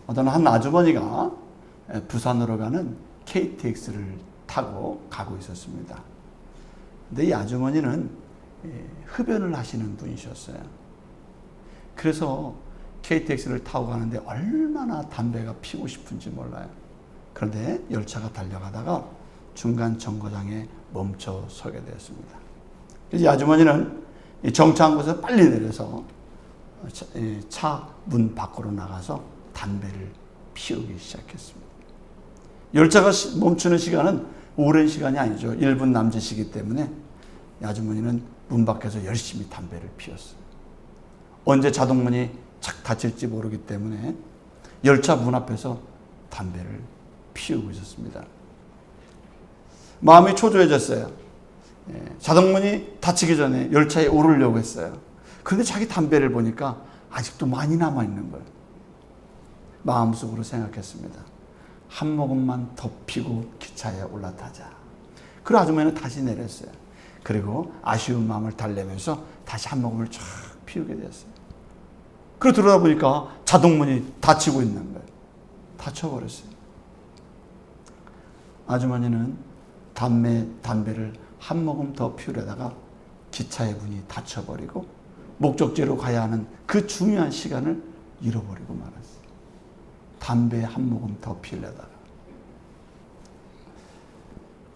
어떤 한 아주머니가 부산으로 가는 KTX를 타고 가고 있었습니다. 근데 이 아주머니는 흡연을 하시는 분이셨어요. 그래서 KTX를 타고 가는데 얼마나 담배가 피우고 싶은지 몰라요. 그런데 열차가 달려가다가 중간 정거장에 멈춰 서게 되었습니다. 그래서 이 아주머니는 정차한 곳에서 빨리 내려서 차 문 밖으로 나가서 담배를 피우기 시작했습니다. 열차가 멈추는 시간은 오랜 시간이 아니죠. 1분 남짓이기 때문에 이 아주머니는 문 밖에서 열심히 담배를 피웠어요. 언제 자동문이 착 닫힐지 모르기 때문에 열차 문 앞에서 담배를 피우고 있었습니다. 마음이 초조해졌어요. 자동문이 닫히기 전에 열차에 오르려고 했어요. 그런데 자기 담배를 보니까 아직도 많이 남아있는 거예요. 마음속으로 생각했습니다. 한 모금만 더 피고 기차에 올라타자. 그리고 아주머니는 다시 내렸어요. 그리고 아쉬운 마음을 달래면서 다시 한 모금을 쫙 피우게 되었어요. 그리고 들어다 보니까 자동문이 닫히고 있는 거예요. 닫혀버렸어요. 아주머니는 담배를 한 모금 더 피우려다가 기차의 문이 닫혀버리고 목적지로 가야 하는 그 중요한 시간을 잃어버리고 말았어요. 담배 한 모금 더 피우려다가.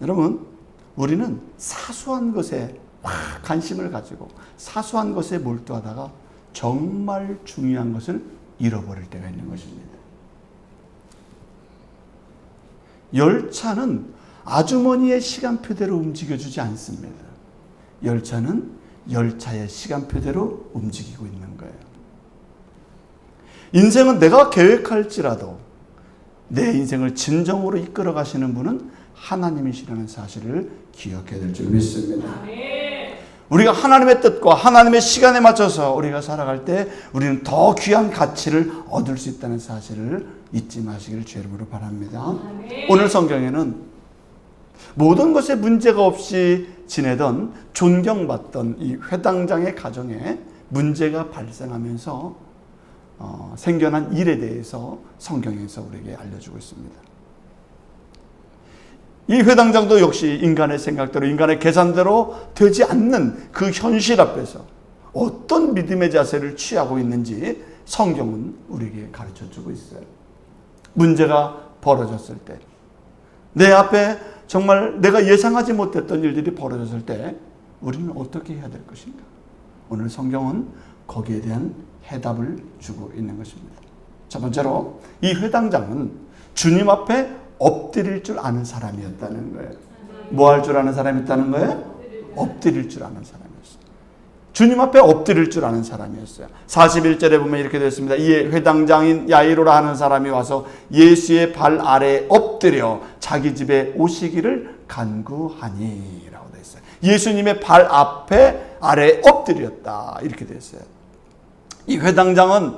여러분, 우리는 사소한 것에 관심을 가지고 사소한 것에 몰두하다가 정말 중요한 것을 잃어버릴 때가 있는 것입니다. 열차는 아주머니의 시간표대로 움직여주지 않습니다. 열차는 열차의 시간표대로 움직이고 있는 거예요. 인생은 내가 계획할지라도 내 인생을 진정으로 이끌어 가시는 분은 하나님이시라는 사실을 기억해야 될 줄 믿습니다. 우리가 하나님의 뜻과 하나님의 시간에 맞춰서 우리가 살아갈 때 우리는 더 귀한 가치를 얻을 수 있다는 사실을 잊지 마시기를 주의 이름으로 바랍니다. 오늘 성경에는 모든 것에 문제가 없이 지내던 존경받던 이 회당장의 가정에 문제가 발생하면서 생겨난 일에 대해서 성경에서 우리에게 알려주고 있습니다. 이 회당장도 역시 인간의 생각대로 인간의 계산대로 되지 않는 그 현실 앞에서 어떤 믿음의 자세를 취하고 있는지 성경은 우리에게 가르쳐주고 있어요. 문제가 벌어졌을 때, 내 앞에 정말 내가 예상하지 못했던 일들이 벌어졌을 때 우리는 어떻게 해야 될 것인가? 오늘 성경은 거기에 대한 해답을 주고 있는 것입니다. 첫 번째로 이 회당장은 주님 앞에 엎드릴 줄 아는 사람이었다는 거예요. 뭐 할 줄 아는 사람이었다는 거예요? 엎드릴 줄 아는 사람이었어요. 주님 앞에 엎드릴 줄 아는 사람이었어요. 41절에 보면 이렇게 되어 있습니다. 이에 회당장인 야이로라 하는 사람이 와서 예수의 발 아래에 엎드려 자기 집에 오시기를 간구하니 라고 되어 있어요. 예수님의 발 앞에 아래에 엎드렸다 이렇게 되어 있어요. 이 회당장은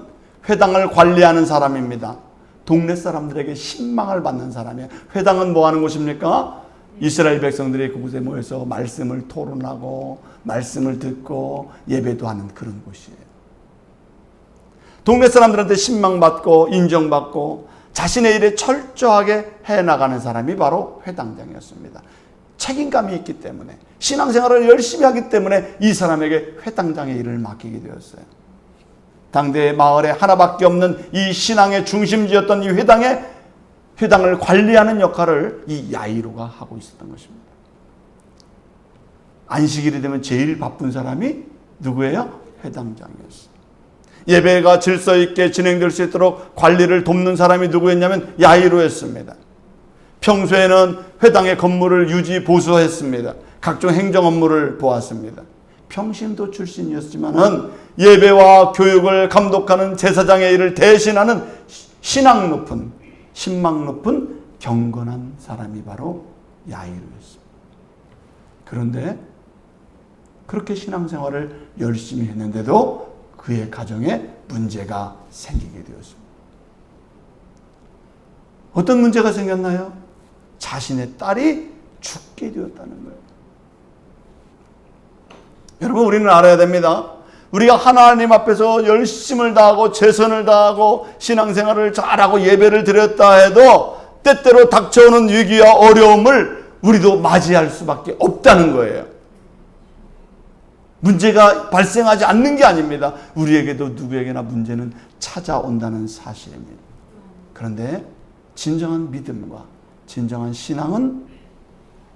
회당을 관리하는 사람입니다. 동네 사람들에게 신망을 받는 사람이에요. 회당은 뭐 하는 곳입니까? 이스라엘 백성들이 그곳에 모여서 말씀을 토론하고 말씀을 듣고 예배도 하는 그런 곳이에요. 동네 사람들한테 신망받고 인정받고 자신의 일에 철저하게 해나가는 사람이 바로 회당장이었습니다. 책임감이 있기 때문에 신앙생활을 열심히 하기 때문에 이 사람에게 회당장의 일을 맡기게 되었어요. 당대 마을에 하나밖에 없는 이 신앙의 중심지였던 이 회당을 관리하는 역할을 이 야이로가 하고 있었던 것입니다. 안식일이 되면 제일 바쁜 사람이 누구예요? 회당장이었어요. 예배가 질서 있게 진행될 수 있도록 관리를 돕는 사람이 누구였냐면 야이로였습니다. 평소에는 회당의 건물을 유지 보수했습니다. 각종 행정 업무를 보았습니다. 평신도 출신이었지만은 예배와 교육을 감독하는 제사장의 일을 대신하는 신앙 높은, 신망 높은 경건한 사람이 바로 야이로였습니다. 그런데 그렇게 신앙생활을 열심히 했는데도 그의 가정에 문제가 생기게 되었습니다. 어떤 문제가 생겼나요? 자신의 딸이 죽게 되었다는 거예요. 여러분, 우리는 알아야 됩니다. 우리가 하나님 앞에서 열심을 다하고 최선을 다하고 신앙생활을 잘하고 예배를 드렸다 해도 때때로 닥쳐오는 위기와 어려움을 우리도 맞이할 수밖에 없다는 거예요. 문제가 발생하지 않는 게 아닙니다. 우리에게도 누구에게나 문제는 찾아온다는 사실입니다. 그런데 진정한 믿음과 진정한 신앙은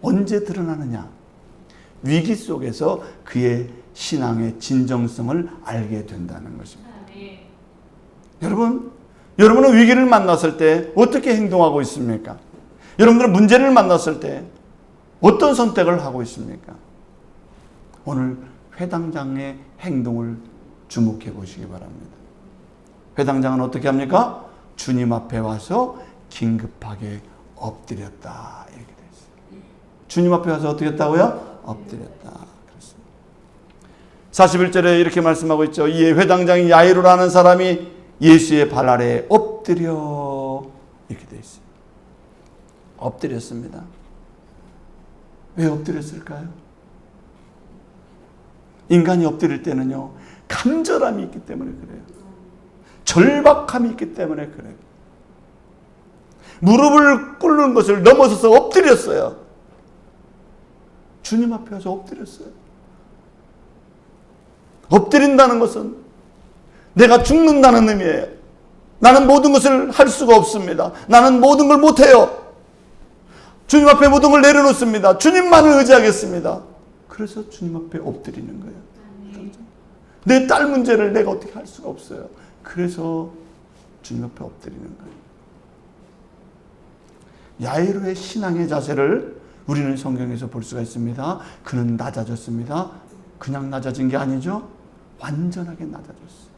언제 드러나느냐? 위기 속에서 그의 신앙의 진정성을 알게 된다는 것입니다. 여러분은 위기를 만났을 때 어떻게 행동하고 있습니까? 여러분들은 문제를 만났을 때 어떤 선택을 하고 있습니까? 오늘 회당장의 행동을 주목해 보시기 바랍니다. 회당장은 어떻게 합니까? 주님 앞에 와서 긴급하게 엎드렸다. 이렇게 되어 있어요. 주님 앞에 와서 어떻게 했다고요? 엎드렸다. 그렇습니다. 41절에 이렇게 말씀하고 있죠. 이에 회당장이 야이로라는 사람이 예수의 발 아래에 엎드려 이렇게 되어 있어요. 엎드렸습니다. 왜 엎드렸을까요? 인간이 엎드릴 때는요, 간절함이 있기 때문에 그래요. 절박함이 있기 때문에 그래요. 무릎을 꿇는 것을 넘어서서 엎드렸어요. 주님 앞에 와서 엎드렸어요. 엎드린다는 것은 내가 죽는다는 의미예요. 나는 모든 것을 할 수가 없습니다. 나는 모든 걸 못해요. 주님 앞에 모든 걸 내려놓습니다. 주님만을 의지하겠습니다. 그래서 주님 앞에 엎드리는 거예요. 내 딸 문제를 내가 어떻게 할 수가 없어요. 그래서 주님 앞에 엎드리는 거예요. 야이로의 신앙의 자세를 우리는 성경에서 볼 수가 있습니다. 그는 낮아졌습니다. 그냥 낮아진 게 아니죠. 완전하게 낮아졌어요.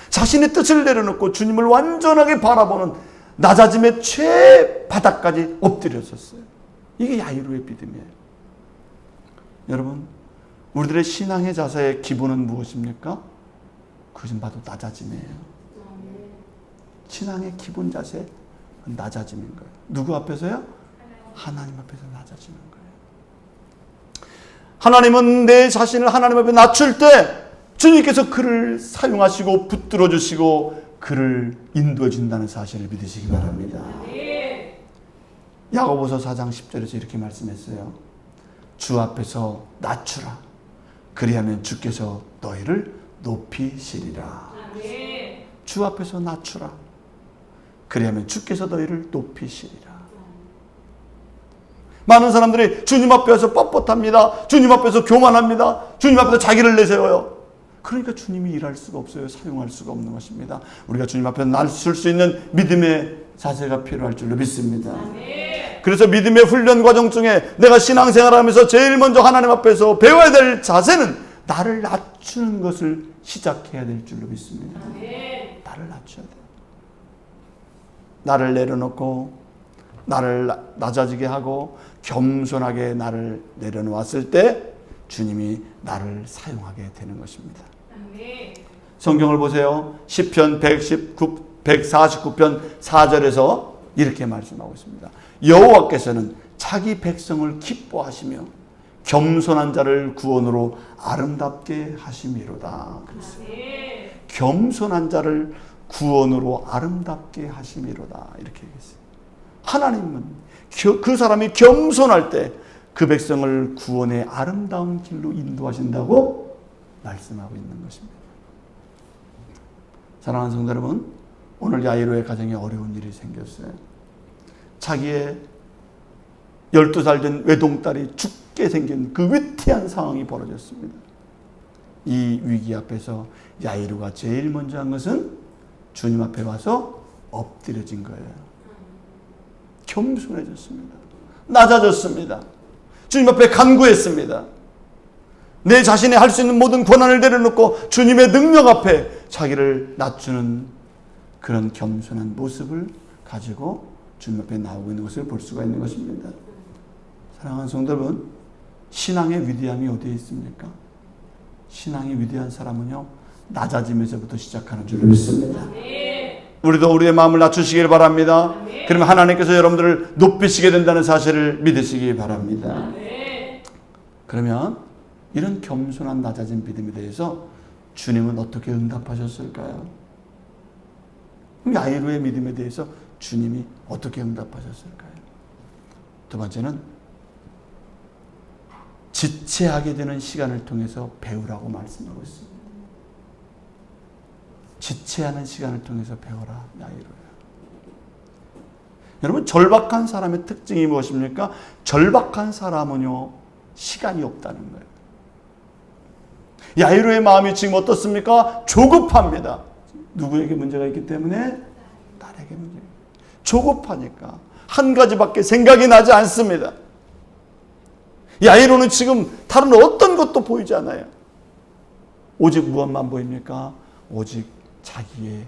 자신의 뜻을 내려놓고 주님을 완전하게 바라보는 낮아짐의 최바닥까지 엎드렸었어요. 이게 야이로의 믿음이에요. 여러분, 우리들의 신앙의 자세의 기본은 무엇입니까? 그것은 바로 낮아짐이에요. 신앙의 기본 자세, 낮아짐인 거예요. 누구 앞에서요? 하나님 앞에서 낮아지는 거예요. 하나님은 내 자신을 하나님 앞에 낮출 때 주님께서 그를 사용하시고 붙들어 주시고 그를 인도해 준다는 사실을 믿으시기 바랍니다. 야고보서 4장 10절에서 이렇게 말씀했어요. 주 앞에서 낮추라. 그리하면 주께서 너희를 높이시리라. 주 앞에서 낮추라. 그리하면 주께서 너희를 높이시리라. 많은 사람들이 주님 앞에서 뻣뻣합니다. 주님 앞에서 교만합니다. 주님 앞에서 자기를 내세워요. 그러니까 주님이 일할 수가 없어요. 사용할 수가 없는 것입니다. 우리가 주님 앞에 낮출 수 있는 믿음의 자세가 필요할 줄로 믿습니다. 그래서 믿음의 훈련 과정 중에 내가 신앙생활을 하면서 제일 먼저 하나님 앞에서 배워야 될 자세는 나를 낮추는 것을 시작해야 될 줄로 믿습니다. 나를 낮춰야 돼요. 나를 내려놓고 나를 낮아지게 하고 겸손하게 나를 내려놓았을 때 주님이 나를 사용하게 되는 것입니다. 성경을 보세요. 시편 149편 4절에서 이렇게 말씀하고 있습니다. 여호와께서는 자기 백성을 기뻐하시며 겸손한 자를 구원으로 아름답게 하심이로다. 겸손한 자를 구원으로 아름답게 하심이로다. 이렇게 얘기했어요. 하나님은 그 사람이 겸손할 때 그 백성을 구원의 아름다운 길로 인도하신다고 말씀하고 있는 것입니다. 사랑하는 성도 여러분, 오늘 야이로의 가정에 어려운 일이 생겼어요. 자기의 12살 된 외동딸이 죽게 생긴 그 위태한 상황이 벌어졌습니다. 이 위기 앞에서 야이로가 제일 먼저 한 것은 주님 앞에 와서 엎드려진 거예요. 겸손해졌습니다. 낮아졌습니다. 주님 앞에 간구했습니다. 내 자신이 할 수 있는 모든 권한을 내려놓고 주님의 능력 앞에 자기를 낮추는 그런 겸손한 모습을 가지고 주님 앞에 나오고 있는 것을 볼 수가 있는 것입니다. 사랑하는 성도 여러분, 신앙의 위대함이 어디에 있습니까? 신앙이 위대한 사람은요, 낮아짐에서부터 시작하는 줄로 믿습니다. 우리도 우리의 마음을 낮추시길 바랍니다. 그러면 하나님께서 여러분들을 높이시게 된다는 사실을 믿으시기 바랍니다. 그러면 이런 겸손한 낮아진 믿음에 대해서 주님은 어떻게 응답하셨을까요? 야이로의 믿음에 대해서 주님이 어떻게 응답하셨을까요? 두 번째는 지체하게 되는 시간을 통해서 배우라고 말씀하고 있습니다. 지체하는 시간을 통해서 배워라, 야이로야. 여러분, 절박한 사람의 특징이 무엇입니까? 절박한 사람은요, 시간이 없다는 거예요. 야이로의 마음이 지금 어떻습니까? 조급합니다. 누구에게 문제가 있기 때문에? 딸에게 문제가. 조급하니까 한 가지밖에 생각이 나지 않습니다. 야이로는 지금 다른 어떤 것도 보이지 않아요. 오직 무엇만 보입니까? 오직 자기의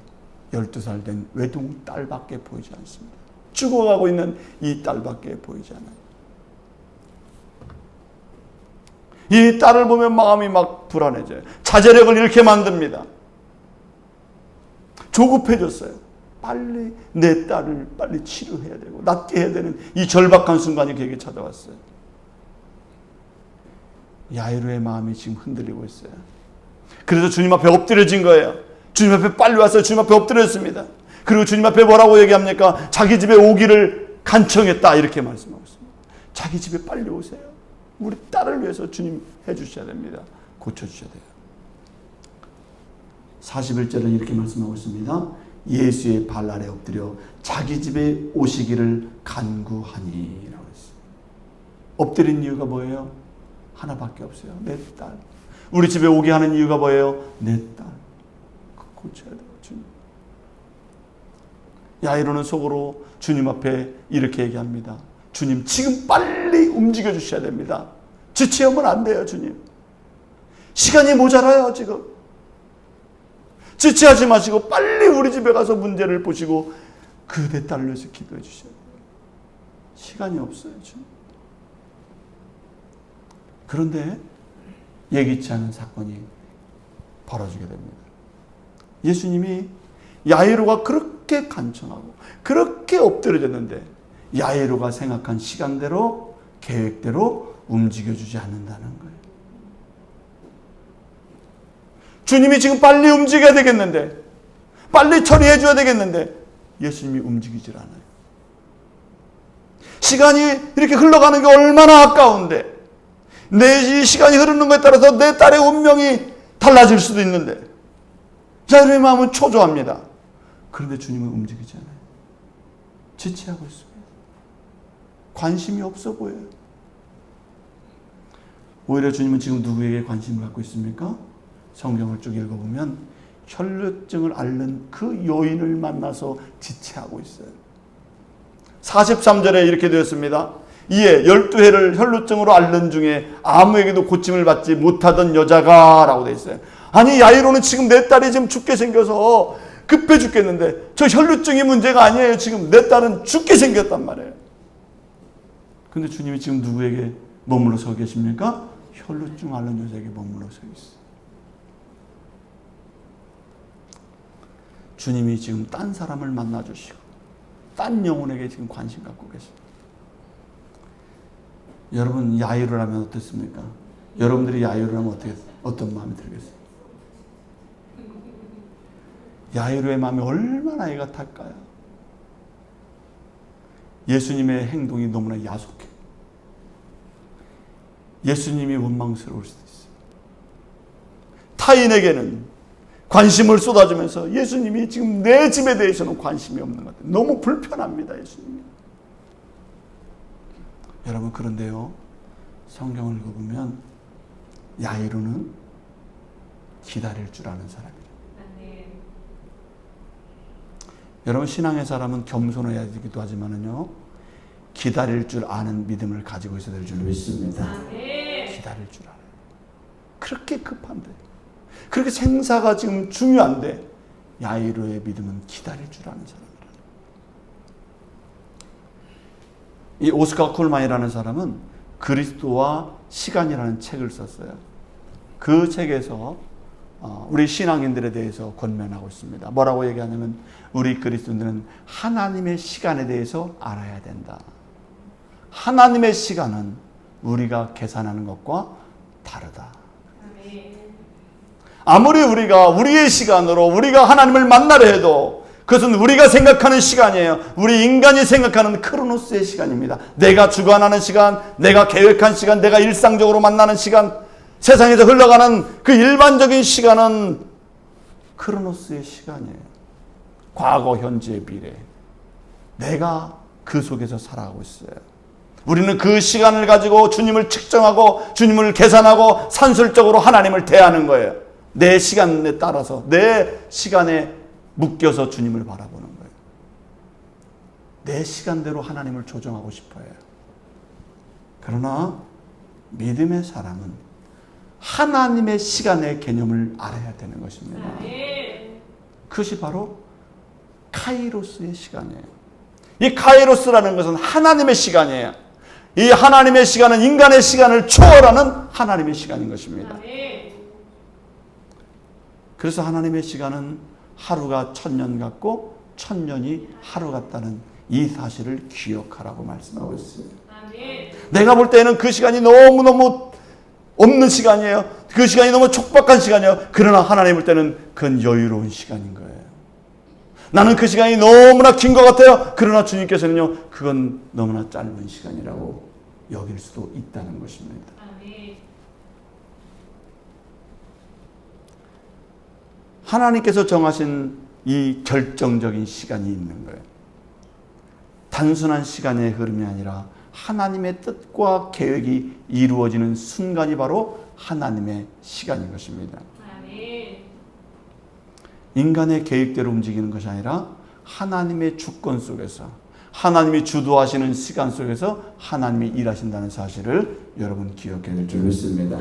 12살 된 외동 딸밖에 보이지 않습니다. 죽어가고 있는 이 딸밖에 보이지 않아요. 이 딸을 보면 마음이 막 불안해져요. 자제력을 잃게 만듭니다. 조급해졌어요. 빨리 내 딸을 빨리 치료해야 되고 낫게 해야 되는 이 절박한 순간이 그에게 찾아왔어요. 야이로의 마음이 지금 흔들리고 있어요. 그래서 주님 앞에 엎드려진 거예요. 주님 앞에 빨리 왔어요. 주님 앞에 엎드렸습니다. 그리고 주님 앞에 뭐라고 얘기합니까? 자기 집에 오기를 간청했다, 이렇게 말씀하고 있습니다. 자기 집에 빨리 오세요. 우리 딸을 위해서 주님 해주셔야 됩니다. 고쳐주셔야 돼요. 41절은 이렇게 말씀하고 있습니다. 예수의 발 아래 엎드려 자기 집에 오시기를 간구하니 라고 했어요. 엎드린 이유가 뭐예요? 하나밖에 없어요. 내 딸. 우리 집에 오게 하는 이유가 뭐예요? 내 딸. 고쳐야 돼요. 주님. 야이로는 속으로 주님 앞에 이렇게 얘기합니다. 주님, 지금 빨리 움직여 주셔야 됩니다. 지체하면 안 돼요, 주님. 시간이 모자라요, 지금. 지체하지 마시고 빨리 우리 집에 가서 문제를 보시고 그 내 딸을 위해서 기도해 주셔야 돼요. 시간이 없어요, 주님. 그런데 예기치 않은 사건이 벌어지게 됩니다. 예수님이 야이로가 그렇게 간청하고 그렇게 엎드려졌는데 야이로가 생각한 시간대로 계획대로 움직여주지 않는다는 거예요. 주님이 지금 빨리 움직여야 되겠는데, 빨리 처리해 줘야 되겠는데 예수님이 움직이질 않아요. 시간이 이렇게 흘러가는 게 얼마나 아까운데, 내 이 시간이 흐르는 것에 따라서 내 딸의 운명이 달라질 수도 있는데 야이로의 마음은 초조합니다. 그런데 주님은 움직이지 않아요. 지체하고 있습니다. 관심이 없어 보여요. 오히려 주님은 지금 누구에게 관심을 갖고 있습니까? 성경을 쭉 읽어보면 혈루증을 앓는 그 여인을 만나서 지체하고 있어요. 43절에 이렇게 되었습니다. 이에 12해를 혈루증으로 앓는 중에 아무에게도 고침을 받지 못하던 여자가 라고 되어 있어요. 아니, 야이로는 지금 내 딸이 지금 죽게 생겨서 급해 죽겠는데 저 혈루증이 문제가 아니에요. 지금 내 딸은 죽게 생겼단 말이에요. 근데 주님이 지금 누구에게 머물러 서 계십니까? 혈루증 앓는 여자에게 머물러 서 있어요. 주님이 지금 딴 사람을 만나주시고 딴 영혼에게 지금 관심 갖고 계십니다. 여러분, 야이로라면 어떻습니까? 여러분들이 야이로라면 어떤 마음이 들겠어요? 야이로의 마음이 얼마나 애가 탈까요? 예수님의 행동이 너무나 야속해. 예수님이 원망스러울 수도 있어요. 타인에게는 관심을 쏟아주면서 예수님이 지금 내 집에 대해서는 관심이 없는 것 같아요. 너무 불편합니다, 예수님이. 여러분, 그런데요, 성경을 읽어보면 야이로는 기다릴 줄 아는 사람이에요. 여러분, 신앙의 사람은 겸손해야 되기도 하지만은요, 기다릴 줄 아는 믿음을 가지고 있어야 될 줄 믿습니다. 기다릴 줄 알아요. 그렇게 급한데, 그렇게 생사가 지금 중요한데 야이로의 믿음은 기다릴 줄 아는 사람이라. 이 오스카 콜만이라는 사람은 그리스도와 시간이라는 책을 썼어요. 그 책에서 우리 신앙인들에 대해서 권면하고 있습니다. 뭐라고 얘기하냐면 우리 그리스도인들은 하나님의 시간에 대해서 알아야 된다. 하나님의 시간은 우리가 계산하는 것과 다르다. 아무리 우리가 우리의 시간으로 우리가 하나님을 만나려 해도 그것은 우리가 생각하는 시간이에요. 우리 인간이 생각하는 크로노스의 시간입니다. 내가 주관하는 시간, 내가 계획한 시간, 내가 일상적으로 만나는 시간, 세상에서 흘러가는 그 일반적인 시간은 크로노스의 시간이에요. 과거, 현재, 미래. 내가 그 속에서 살아가고 있어요. 우리는 그 시간을 가지고 주님을 측정하고 주님을 계산하고 산술적으로 하나님을 대하는 거예요. 내 시간에 따라서 내 시간에 묶여서 주님을 바라보는 거예요. 내 시간대로 하나님을 조정하고 싶어요. 그러나 믿음의 사람은 하나님의 시간의 개념을 알아야 되는 것입니다. 그것이 바로 카이로스의 시간이에요. 이 카이로스라는 것은 하나님의 시간이에요. 이 하나님의 시간은 인간의 시간을 초월하는 하나님의 시간인 것입니다. 그래서 하나님의 시간은 하루가 1000년 같고 1000년이 하루 같다는 이 사실을 기억하라고 말씀하고 있습니다. 내가 볼 때는 그 시간이 너무너무 없는 시간이에요. 그 시간이 너무 촉박한 시간이에요. 그러나 하나님 볼 때는 그건 여유로운 시간인 거예요. 나는 그 시간이 너무나 긴 것 같아요. 그러나 주님께서는요, 그건 너무나 짧은 시간이라고 여길 수도 있다는 것입니다. 하나님께서 정하신 이 결정적인 시간이 있는 거예요. 단순한 시간의 흐름이 아니라 하나님의 뜻과 계획이 이루어지는 순간이 바로 하나님의 시간인 것입니다. 인간의 계획대로 움직이는 것이 아니라 하나님의 주권 속에서 하나님이 주도하시는 시간 속에서 하나님이 일하신다는 사실을 여러분 기억해야 될 줄 믿습니다.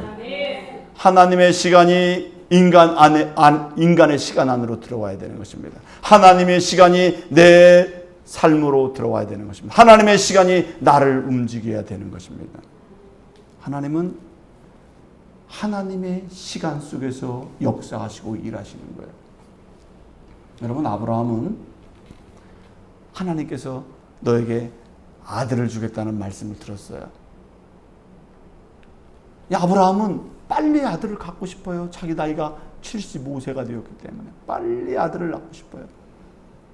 하나님의 시간이 인간의 시간 안으로 들어와야 되는 것입니다. 하나님의 시간이 내 삶으로 들어와야 되는 것입니다. 하나님의 시간이 나를 움직여야 되는 것입니다. 하나님은 하나님의 시간 속에서 역사하시고 일하시는 거예요. 여러분, 아브라함은 하나님께서 너에게 아들을 주겠다는 말씀을 들었어요. 아브라함은 빨리 아들을 갖고 싶어요. 자기 나이가 75세가 되었기 때문에 빨리 아들을 낳고 싶어요.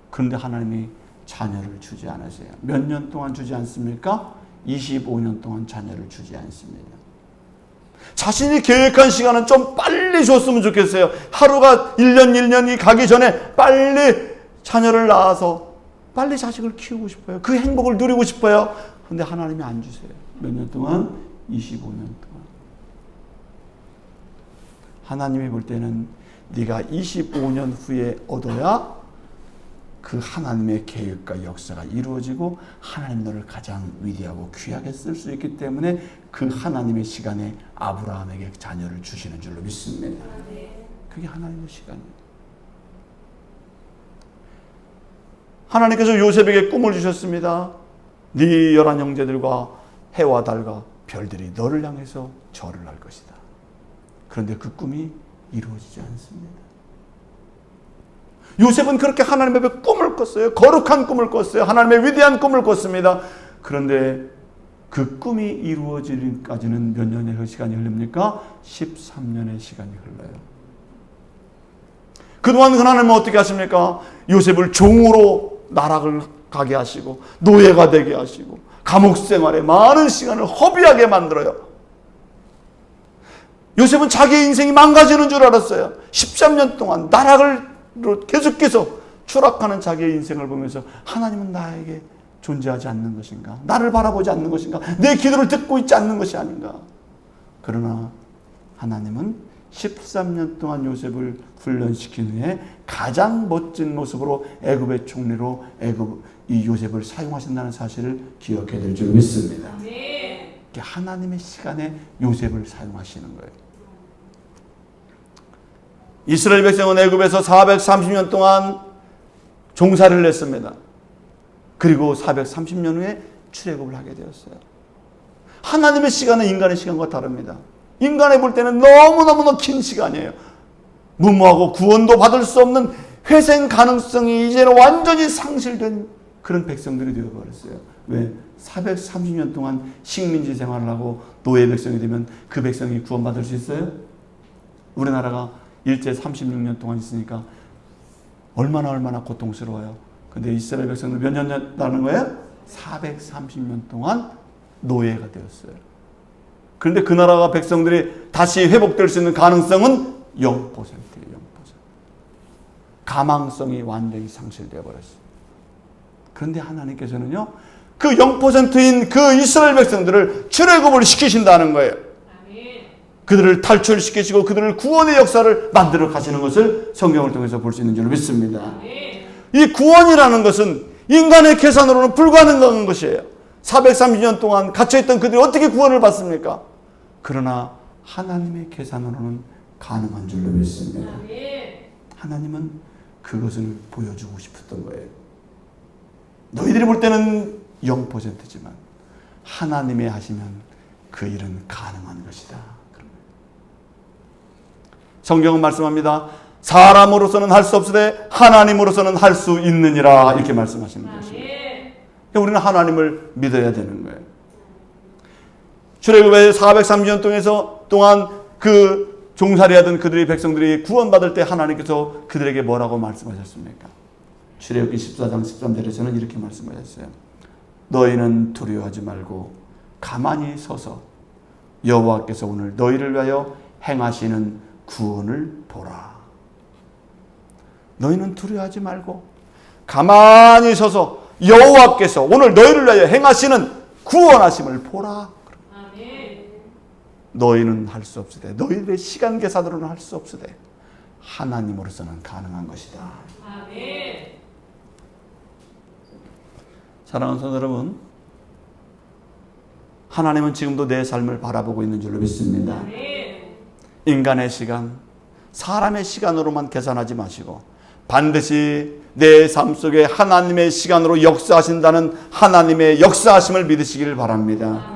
그런데 하나님이 자녀를 주지 않으세요. 몇 년 동안 주지 않습니까? 25년 동안 자녀를 주지 않습니다. 자신이 계획한 시간은 좀 빨리 줬으면 좋겠어요. 하루가 1년, 1년이 가기 전에 빨리 자녀를 낳아서 빨리 자식을 키우고 싶어요. 그 행복을 누리고 싶어요. 그런데 하나님이 안 주세요. 몇 년 동안? 25년 동안. 하나님이 볼 때는 네가 25년 후에 얻어야 그 하나님의 계획과 역사가 이루어지고 하나님 너를 가장 위대하고 귀하게 쓸 수 있기 때문에 그 하나님의 시간에 아브라함에게 자녀를 주시는 줄로 믿습니다. 그게 하나님의 시간이에요. 하나님께서 요셉에게 꿈을 주셨습니다. 네 11 형제들과 해와 달과 별들이 너를 향해서 절을 할 것이다. 그런데 그 꿈이 이루어지지 않습니다. 요셉은 그렇게 하나님 앞에 꿈을 꿨어요. 거룩한 꿈을 꿨어요. 하나님의 위대한 꿈을 꿨습니다. 그런데 그 꿈이 이루어지기까지는 몇 년의 시간이 흐릅니까? 13년의 시간이 흘러요. 그동안 하나님은 어떻게 하십니까? 요셉을 종으로 나락을 가게 하시고 노예가 되게 하시고 감옥 생활에 많은 시간을 허비하게 만들어요. 요셉은 자기의 인생이 망가지는 줄 알았어요. 13년 동안 나락을 계속해서 추락하는 자기의 인생을 보면서 하나님은 나에게 존재하지 않는 것인가? 나를 바라보지 않는 것인가? 내 기도를 듣고 있지 않는 것이 아닌가? 그러나 하나님은 13년 동안 요셉을 훈련시킨 후에 가장 멋진 모습으로 애굽의 총리로 이 요셉을 사용하신다는 사실을 기억해야 될 줄 믿습니다. 하나님의 시간에 요셉을 사용하시는 거예요. 이스라엘 백성은 애굽에서 430년 동안 종살이를 했습니다. 그리고 430년 후에 출애굽을 하게 되었어요. 하나님의 시간은 인간의 시간과 다릅니다. 인간이 볼 때는 너무너무 긴 시간이에요. 무모하고 구원도 받을 수 없는 회생 가능성이 이제는 완전히 상실된 그런 백성들이 되어버렸어요. 왜? 430년 동안 식민지 생활을 하고 노예 백성이 되면 그 백성이 구원받을 수 있어요? 우리나라가 일제 36년 동안 있으니까 얼마나 고통스러워요. 근데 이스라엘 백성들 몇 년 됐다는 거예요? 430년 동안 노예가 되었어요. 그런데 그 나라가 백성들이 다시 회복될 수 있는 가능성은 0%예요. 0%. 가망성이 완전히 상실되어 버렸어요. 그런데 하나님께서는요, 그 0%인 그 이스라엘 백성들을 출애굽을 시키신다는 거예요. 그들을 탈출시키시고 그들을 구원의 역사를 만들어 가시는 것을 성경을 통해서 볼 수 있는 줄로 믿습니다. 이 구원이라는 것은 인간의 계산으로는 불가능한 것이에요. 430년 동안 갇혀있던 그들이 어떻게 구원을 받습니까? 그러나 하나님의 계산으로는 가능한 줄로 믿습니다. 하나님은 그것을 보여주고 싶었던 거예요. 너희들이 볼 때는 0%지만 하나님의 하시면 그 일은 가능한 것이다. 성경은 말씀합니다. 사람으로서는 할 수 없으되 하나님으로서는 할 수 있느니라, 이렇게 말씀하시는 것입니다. 우리는 하나님을 믿어야 되는 거예요. 출애굽의 430년 동안 그 종살이하던 그들의 백성들이 구원받을 때 하나님께서 그들에게 뭐라고 말씀하셨습니까? 출애굽기 14장 13절에서는 이렇게 말씀하셨어요. 너희는 두려워하지 말고 가만히 서서 여호와께서 오늘 너희를 위하여 행하시는 구원을 보라. 너희는 두려워하지 말고 가만히 서서 여호와께서 오늘 너희를 위하여 행하시는 구원하심을 보라. 너희는 할 수 없으되 너희들의 시간 계산으로는 할 수 없으되 하나님으로서는 가능한 것이다. 사랑하는 성도 여러분, 하나님은 지금도 내 삶을 바라보고 있는 줄로 믿습니다. 인간의 시간, 사람의 시간으로만 계산하지 마시고 반드시 내 삶 속에 하나님의 시간으로 역사하신다는 하나님의 역사하심을 믿으시기를 바랍니다.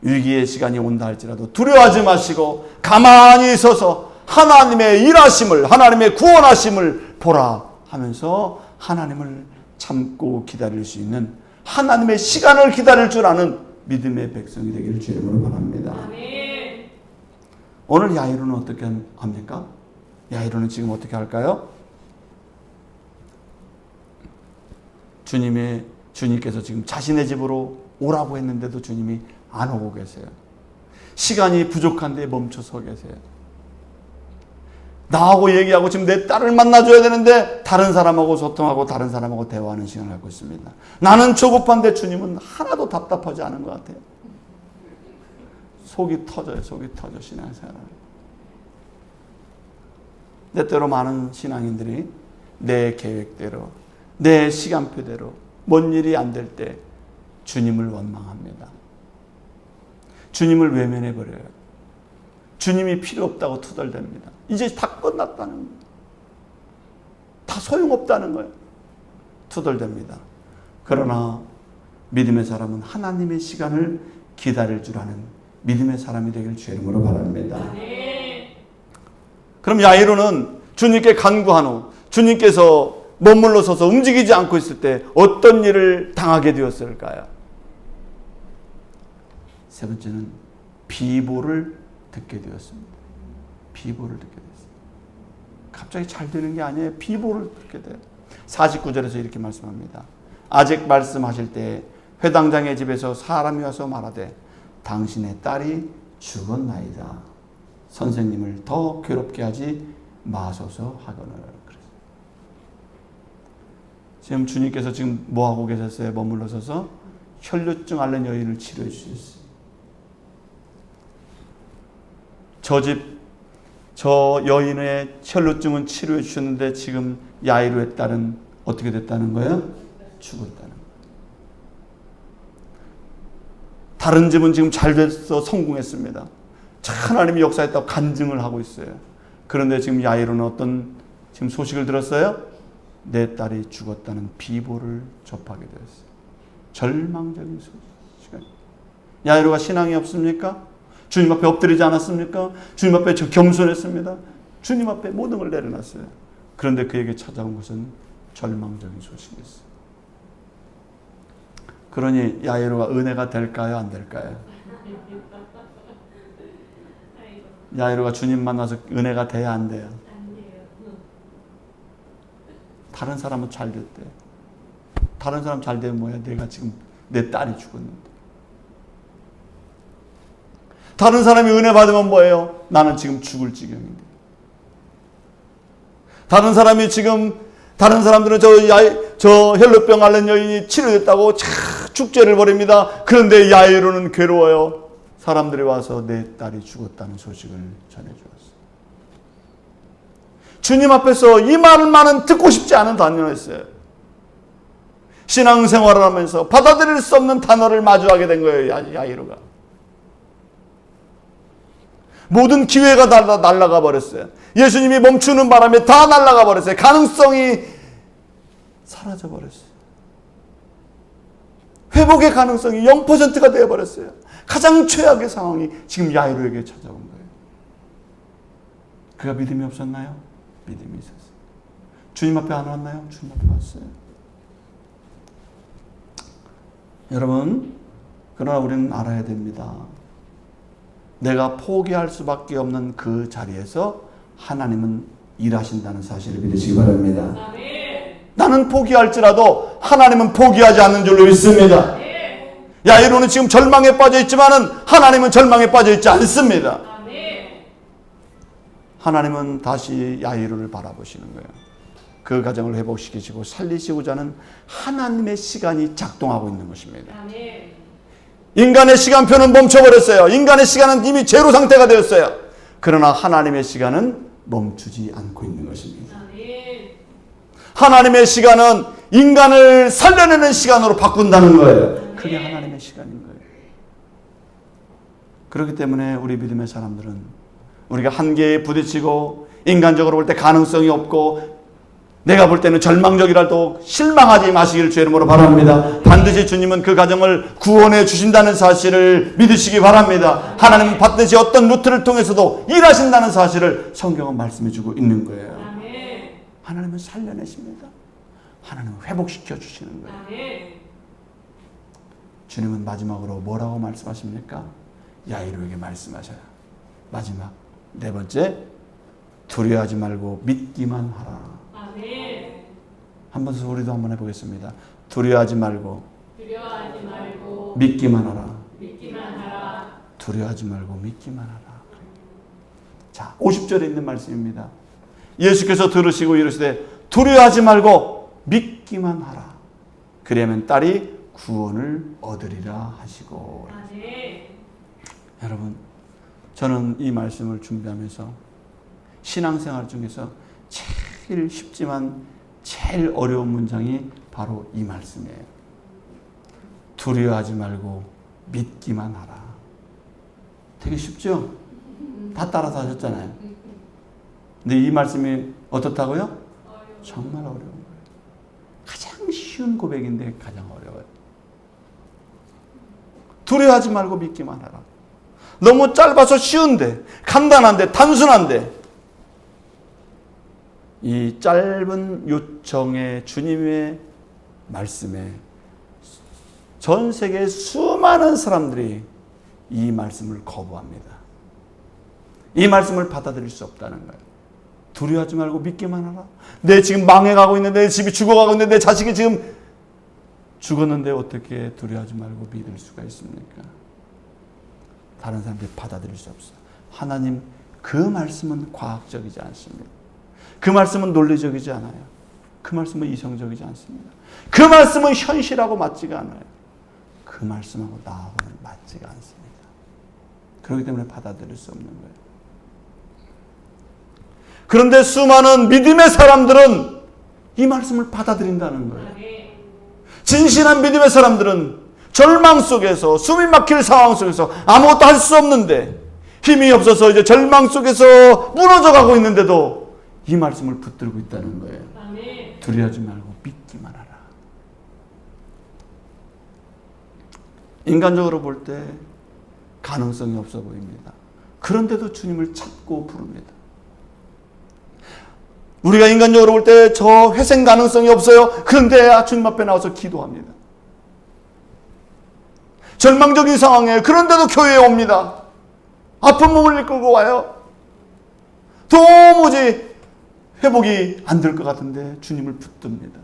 위기의 시간이 온다 할지라도 두려워하지 마시고 가만히 서서 하나님의 일하심을, 하나님의 구원하심을 보라 하면서 하나님을 참고 기다릴 수 있는, 하나님의 시간을 기다릴 줄 아는 믿음의 백성이 되기를 주의 이름으로 바랍니다. 오늘 야이로는 어떻게 합니까? 야이로는 지금 어떻게 할까요? 주님께서 지금 자신의 집으로 오라고 했는데도 주님이 안 오고 계세요. 시간이 부족한데 멈춰서 계세요. 나하고 얘기하고 지금 내 딸을 만나줘야 되는데 다른 사람하고 소통하고 다른 사람하고 대화하는 시간을 갖고 있습니다. 나는 조급한데 주님은 하나도 답답하지 않은 것 같아요. 속이 터져 신앙생활. 때때로 많은 신앙인들이 내 계획대로, 내 시간표대로 뭔 일이 안 될 때 주님을 원망합니다. 주님을 외면해버려요. 주님이 필요 없다고 투덜댑니다. 이제 다 끝났다는 거예요. 다 소용없다는 거예요. 투덜댑니다. 그러나 믿음의 사람은 하나님의 시간을 기다릴 줄 아는 믿음의 사람이 되길 주의 이름으로 바랍니다. 그럼 야이로는 주님께 간구한 후 주님께서 머물러 서서 움직이지 않고 있을 때 어떤 일을 당하게 되었을까요? 세 번째는 비보를 듣게 되었습니다. 비보를 듣게 되었습니다. 갑자기 잘 되는 게 아니에요. 비보를 듣게 돼요. 49절에서 이렇게 말씀합니다. 아직 말씀하실 때 회당장의 집에서 사람이 와서 말하되 당신의 딸이 죽었나이다. 선생님을 더 괴롭게 하지 마소서 하거늘. 지금 주님께서 지금 뭐 하고 계셨어요? 머물러 서서 혈루증 앓는 여인을 치료해 주셨어요. 저 여인의 혈루증은 치료해 주셨는데 지금 야이로의 딸은 어떻게 됐다는 거예요? 죽었다는 거예요. 다른 집은 지금 잘 돼서 성공했습니다. 하나님이 역사했다고 간증을 하고 있어요. 그런데 지금 야이로는 어떤 지금 소식을 들었어요? 내 딸이 죽었다는 비보를 접하게 되었어요. 절망적인 소식. 야이로가 신앙이 없습니까? 주님 앞에 엎드리지 않았습니까? 주님 앞에 겸손했습니다. 주님 앞에 모든 걸 내려놨어요. 그런데 그에게 찾아온 것은 절망적인 소식이었어요. 그러니 야이로가 은혜가 될까요? 안 될까요? 야이로가 주님 만나서 은혜가 돼야 안 돼요? 다른 사람은 잘 됐대. 다른 사람 잘 되면 뭐야? 내가 지금 내 딸이 죽었는데. 다른 사람이 은혜 받으면 뭐예요? 나는 지금 죽을 지경인데. 다른 사람들은 저 혈루병 앓는 여인이 치료됐다고 축제를 벌입니다. 그런데 야이로는 괴로워요. 사람들이 와서 내 딸이 죽었다는 소식을 전해주었어요. 주님 앞에서 이 말만은 듣고 싶지 않은 단어였어요. 신앙생활을 하면서 받아들일 수 없는 단어를 마주하게 된 거예요. 야이로가. 모든 기회가 날아가 버렸어요. 예수님이 멈추는 바람에 다 날아가 버렸어요. 가능성이 사라져 버렸어요. 회복의 가능성이 0%가 되어버렸어요. 가장 최악의 상황이 지금 야이로에게 찾아온 거예요. 그가 믿음이 없었나요? 믿음이 있었어요. 주님 앞에 안 왔나요? 주님 앞에 왔어요. 여러분, 그러나 우리는 알아야 됩니다. 내가 포기할 수밖에 없는 그 자리에서 하나님은 일하신다는 사실을 믿으시기 바랍니다. 나는 포기할지라도 하나님은 포기하지 않는 줄로 믿습니다. 야이로는 지금 절망에 빠져 있지만은 하나님은 절망에 빠져 있지 않습니다. 하나님은 다시 야이로를 바라보시는 거예요. 그 가정을 회복시키시고 살리시고자 하는 하나님의 시간이 작동하고 있는 것입니다. 인간의 시간표는 멈춰버렸어요. 인간의 시간은 이미 제로 상태가 되었어요. 그러나 하나님의 시간은 멈추지 않고 있는 것입니다. 하나님의 시간은 인간을 살려내는 시간으로 바꾼다는 거예요. 그게 하나님의 시간인 거예요. 그렇기 때문에 우리 믿음의 사람들은 우리가 한계에 부딪히고 인간적으로 볼 때 가능성이 없고 내가 볼 때는 절망적이라도 실망하지 마시기를 주의 이름으로 바랍니다. 반드시 주님은 그 가정을 구원해 주신다는 사실을 믿으시기 바랍니다. 하나님은 반드시 어떤 루트를 통해서도 일하신다는 사실을 성경은 말씀해 주고 있는 거예요. 하나님은 살려내십니다. 하나님은 회복시켜 주시는 거예요. 주님은 마지막으로 뭐라고 말씀하십니까? 야이로에게 말씀하셔요. 마지막 네 번째, 두려워하지 말고 믿기만 하라. 한번 우리도 한번 해보겠습니다. 두려워하지 말고 믿기만 하라. 두려워하지 말고 믿기만 하라. 자, 50절에 있는 말씀입니다. 예수께서 들으시고 이르시되 두려워하지 말고 믿기만 하라. 그러면 딸이 구원을 얻으리라 하시고. 여러분, 저는 이 말씀을 준비하면서 신앙생활 중에서 제일 쉽지만 제일 어려운 문장이 바로 이 말씀이에요. 두려워하지 말고 믿기만 하라. 되게 쉽죠? 다 따라서 하셨잖아요. 근데 이 말씀이 어떻다고요? 정말 어려운 거예요. 가장 쉬운 고백인데 가장 어려워요. 두려워하지 말고 믿기만 하라. 너무 짧아서 쉬운데, 간단한데, 단순한데, 이 짧은 요청의 주님의 말씀에 전 세계 수많은 사람들이 이 말씀을 거부합니다. 이 말씀을 받아들일 수 없다는 거예요. 두려워하지 말고 믿기만 하라. 내 지금 망해가고 있는데, 내 집이 죽어가고 있는데, 내 자식이 지금 죽었는데 어떻게 두려워하지 말고 믿을 수가 있습니까? 다른 사람들이 받아들일 수 없어요. 하나님, 그 말씀은 과학적이지 않습니다. 그 말씀은 논리적이지 않아요. 그 말씀은 이성적이지 않습니다. 그 말씀은 현실하고 맞지가 않아요. 그 말씀하고 나하고는 맞지가 않습니다. 그렇기 때문에 받아들일 수 없는 거예요. 그런데 수많은 믿음의 사람들은 이 말씀을 받아들인다는 거예요. 진실한 믿음의 사람들은 절망 속에서, 숨이 막힐 상황 속에서 아무것도 할 수 없는데, 힘이 없어서 이제 절망 속에서 무너져 가고 있는데도 이 말씀을 붙들고 있다는 거예요. 두려워하지 말고 믿기만 하라. 인간적으로 볼 때 가능성이 없어 보입니다. 그런데도 주님을 찾고 부릅니다. 우리가 인간적으로 볼 때 저 회생 가능성이 없어요. 그런데 주님 앞에 나와서 기도합니다. 절망적인 상황에 그런데도 교회에 옵니다. 아픈 몸을 이끌고 와요. 도무지 회복이 안 될 것 같은데 주님을 붙듭니다.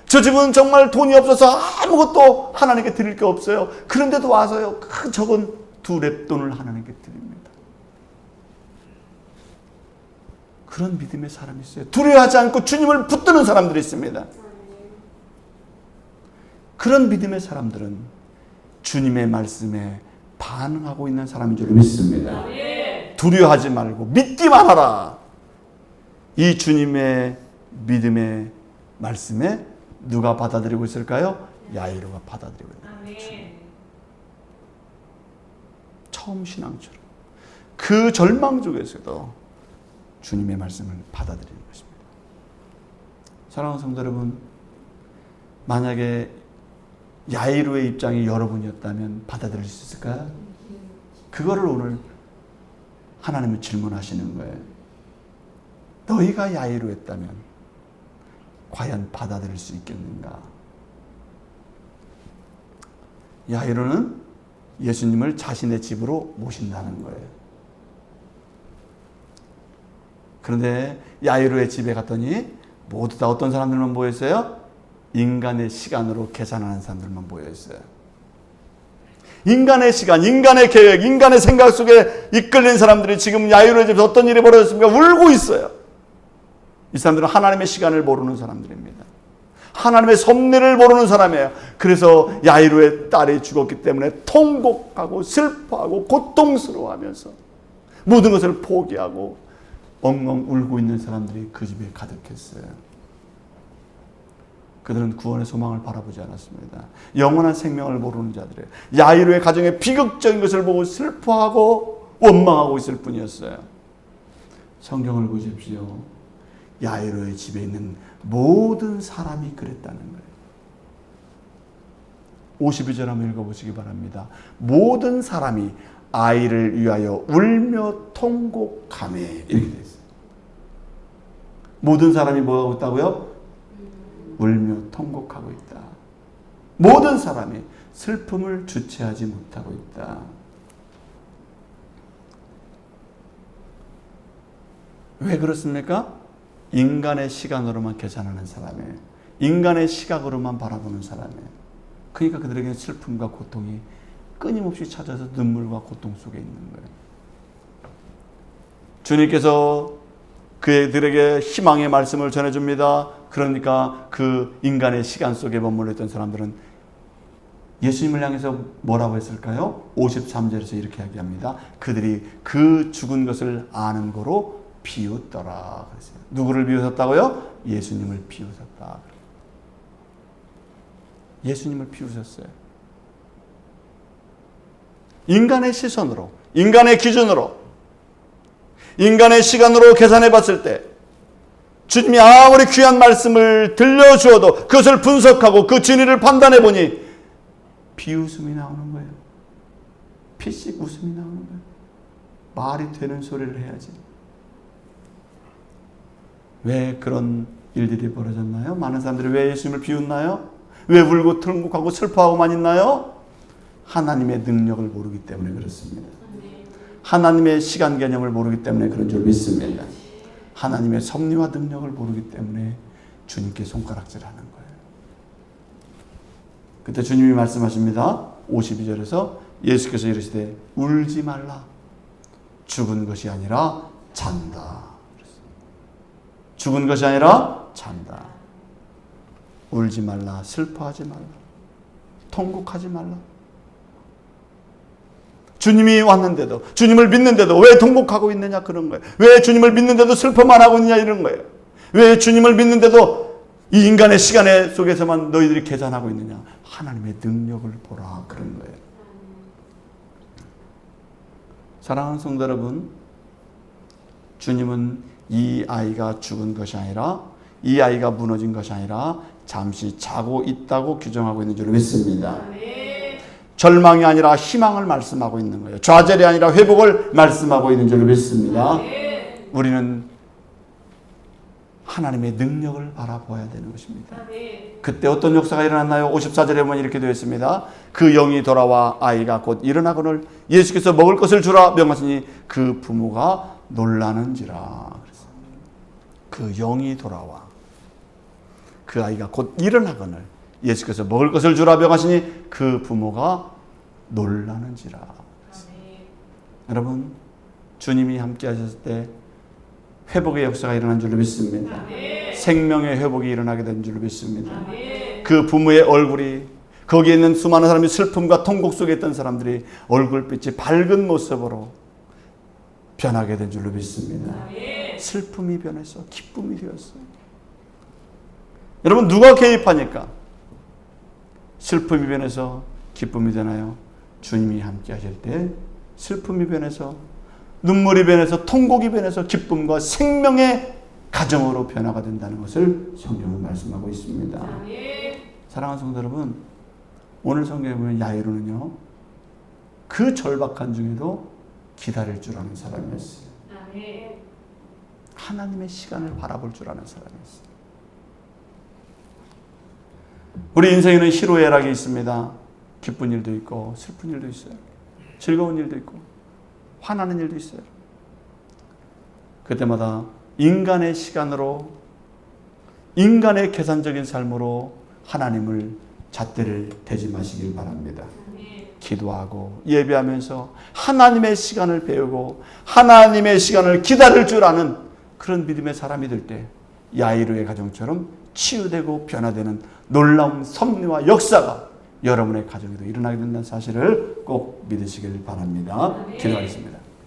저 집은 정말 돈이 없어서 아무것도 하나님께 드릴 게 없어요. 그런데도 와서요, 그 적은 2렙돈을 하나님께 드립니다. 그런 믿음의 사람이 있어요. 두려워하지 않고 주님을 붙드는 사람들이 있습니다. 그런 믿음의 사람들은 주님의 말씀에 반응하고 있는 사람인 줄 믿습니다. 두려워하지 말고 믿기만 하라. 이 주님의 믿음의 말씀에 누가 받아들이고 있을까요? 야이로가 받아들이고 있는 거죠. 처음 신앙처럼 그 절망 속에서도 주님의 말씀을 받아들이는 것입니다. 사랑하는 성도 여러분, 만약에 야이로의 입장이 여러분이었다면 받아들일 수 있을까요? 그거를 오늘 하나님은 질문하시는 거예요. 너희가 야이로였다면 과연 받아들일 수 있겠는가? 야이로는 예수님을 자신의 집으로 모신다는 거예요. 그런데 야이로의 집에 갔더니 모두 다 어떤 사람들만 모였어요? 인간의 시간으로 계산하는 사람들만 모여있어요. 인간의 시간, 인간의 계획, 인간의 생각 속에 이끌린 사람들이 지금 야이로의 집에서 어떤 일이 벌어졌습니까? 울고 있어요. 이 사람들은 하나님의 시간을 모르는 사람들입니다. 하나님의 섭리를 모르는 사람이에요. 그래서 야이로의 딸이 죽었기 때문에 통곡하고 슬퍼하고 고통스러워하면서 모든 것을 포기하고 엉엉 울고 있는 사람들이 그 집에 가득했어요. 그들은 구원의 소망을 바라보지 않았습니다. 영원한 생명을 모르는 자들이에요. 야이로의 가정의 비극적인 것을 보고 슬퍼하고 원망하고 있을 뿐이었어요. 성경을 보십시오. 야이로의 집에 있는 모든 사람이 그랬다는 거예요. 52절 한번 읽어보시기 바랍니다. 모든 사람이 아이를 위하여 울며 통곡하며 이렇게 되어 있어요. 모든 사람이 뭐하고 있다고요? 울며 통곡하고 있다. 모든 사람이 슬픔을 주체하지 못하고 있다. 왜 그렇습니까? 인간의 시간으로만 계산하는 사람이에요. 인간의 시각으로만 바라보는 사람이에요. 그러니까 그들에게는 슬픔과 고통이 끊임없이 찾아서 눈물과 고통 속에 있는 거예요. 주님께서 그들에게 희망의 말씀을 전해줍니다. 그러니까 그 인간의 시간 속에 머물러 있던 사람들은 예수님을 향해서 뭐라고 했을까요? 53절에서 이렇게 이야기합니다. 그들이 그 죽은 것을 아는 거로 비웃더라. 그랬어요. 누구를 비웃었다고요? 예수님을 비웃었다. 예수님을 비웃었어요. 인간의 시선으로, 인간의 기준으로, 인간의 시간으로 계산해 봤을 때 주님이 아무리 귀한 말씀을 들려주어도 그것을 분석하고 그 진리를 판단해 보니 비웃음이 나오는 거예요. 피식 웃음이 나오는 거예요. 말이 되는 소리를 해야지. 왜 그런 일들이 벌어졌나요? 많은 사람들이 왜 예수님을 비웃나요? 왜 울고 통곡하고 슬퍼하고만 있나요? 하나님의 능력을 모르기 때문에 그렇습니다. 하나님의 시간 개념을 모르기 때문에 그런 줄 믿습니다. 하나님의 섭리와 능력을 모르기 때문에 주님께 손가락질하는 거예요. 그때 주님이 말씀하십니다. 52절에서 예수께서 이르시되 울지 말라. 죽은 것이 아니라 잔다. 죽은 것이 아니라 잔다. 울지 말라. 슬퍼하지 말라. 통곡하지 말라. 주님이 왔는데도, 주님을 믿는데도 왜 통곡하고 있느냐 그런 거예요. 왜 주님을 믿는데도 슬퍼만 하고 있느냐 이런 거예요. 왜 주님을 믿는데도 이 인간의 시간 속에서만 너희들이 계산하고 있느냐. 하나님의 능력을 보라 그런 거예요. 사랑하는 성도 여러분, 주님은 이 아이가 죽은 것이 아니라, 이 아이가 무너진 것이 아니라 잠시 자고 있다고 규정하고 있는 줄 믿습니다. 절망이 아니라 희망을 말씀하고 있는 거예요. 좌절이 아니라 회복을 말씀하고 있는 줄 믿습니다. 우리는 하나님의 능력을 바라보아야 되는 것입니다. 그때 어떤 역사가 일어났나요? 54절에 보면 이렇게 되어 있습니다. 그 영이 돌아와 아이가 곧 일어나거늘 예수께서 먹을 것을 주라 명하시니 그 부모가 놀라는지라. 그 영이 돌아와 그 아이가 곧 일어나거늘 예수께서 먹을 것을 주라 명하시니 그 부모가 놀라는지라. 여러분, 주님이 함께 하셨을 때 회복의 역사가 일어난 줄로 믿습니다. 생명의 회복이 일어나게 된 줄로 믿습니다. 그 부모의 얼굴이, 거기에 있는 수많은 사람이 슬픔과 통곡 속에 있던 사람들이 얼굴빛이 밝은 모습으로 변하게 된 줄로 믿습니다. 슬픔이 변해서 기쁨이 되었어요. 여러분, 누가 개입하니까 슬픔이 변해서 기쁨이 되나요? 주님이 함께 하실 때 슬픔이 변해서, 눈물이 변해서, 통곡이 변해서 기쁨과 생명의 가정으로 변화가 된다는 것을 성경은 말씀하고 있습니다. 사랑하는 성도 여러분, 오늘 성경에 보면 야이로는요, 그 절박한 중에도 기다릴 줄 아는 사람이었어요. 하나님의 시간을 바라볼 줄 아는 사람이었어요. 우리 인생에는 희로애락이 있습니다. 기쁜 일도 있고 슬픈 일도 있어요. 즐거운 일도 있고 화나는 일도 있어요. 그때마다 인간의 시간으로, 인간의 계산적인 삶으로 하나님을 잣대를 대지 마시길 바랍니다. 기도하고 예배하면서 하나님의 시간을 배우고 하나님의 시간을 기다릴 줄 아는 그런 믿음의 사람이 될 때 야이로의 가정처럼 치유되고 변화되는 놀라운 섭리와 역사가 여러분의 가정에도 일어나게 된다는 사실을 꼭 믿으시길 바랍니다. 기도하겠습니다.